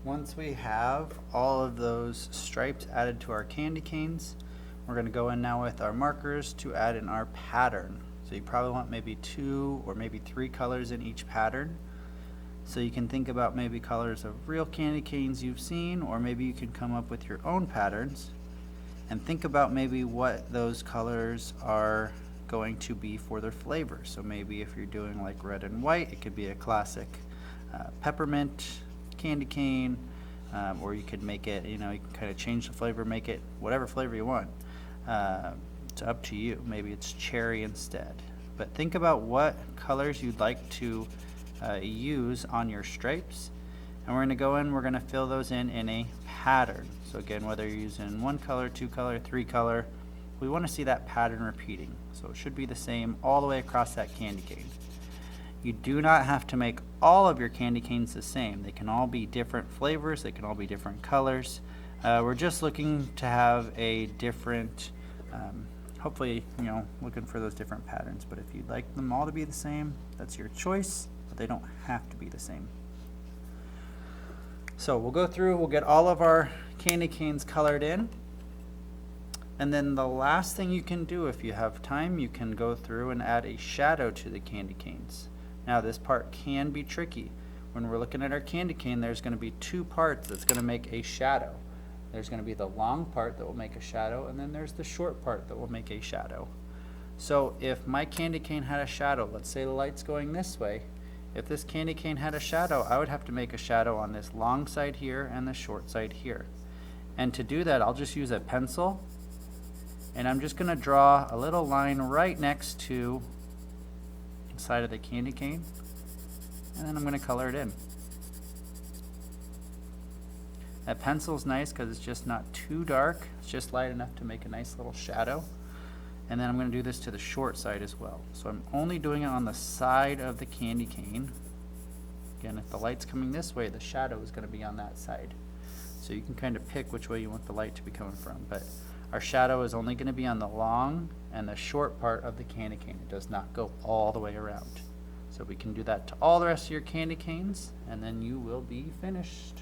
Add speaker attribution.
Speaker 1: Once we have all of those stripes added to our candy canes, we're going to go in now with our markers to add in our pattern. So you probably want maybe 2 or maybe 3 colors in each pattern. So you can think about maybe colors of real candy canes you've seen, or maybe you can come up with your own patterns and think about maybe what those colors are going to be for their flavor. So maybe if you're doing like red and white, it could be a classic peppermint candy cane, or you could make it, you can kind of change the flavor, make it whatever flavor you want. It's up to you. Maybe it's cherry instead. But think about what colors you'd like to use on your stripes, and we're going to go in, we're going to fill those in a pattern. So again, whether you're using 1 color, 2 color, 3 color, we want to see that pattern repeating. So it should be the same all the way across that candy cane. You do not have to make all of your candy canes the same. They can all be different flavors, they can all be different colors. We're just looking to have a different, hopefully, looking for those different patterns. But if you'd like them all to be the same, that's your choice, but they don't have to be the same. So we'll go through, we'll get all of our candy canes colored in. And then the last thing you can do, if you have time, you can go through and add a shadow to the candy canes. Now this part can be tricky. When we're looking at our candy cane, there's going to be 2 parts that's going to make a shadow. There's going to be the long part that will make a shadow, and then there's the short part that will make a shadow. So if my candy cane had a shadow, let's say the light's going this way, if this candy cane had a shadow, I would have to make a shadow on this long side here and the short side here. And to do that, I'll just use a pencil, and I'm just going to draw a little line right next to the side of the candy cane, and then I'm going to color it in. That pencil's nice because it's just not too dark, it's just light enough to make a nice little shadow. And then I'm going to do this to the short side as well. So I'm only doing it on the side of the candy cane. Again, if the light's coming this way, the shadow is going to be on that side. So you can kind of pick which way you want the light to be coming from. But our shadow is only going to be on the long and the short part of the candy cane. It does not go all the way around. So we can do that to all the rest of your candy canes, and then you will be finished.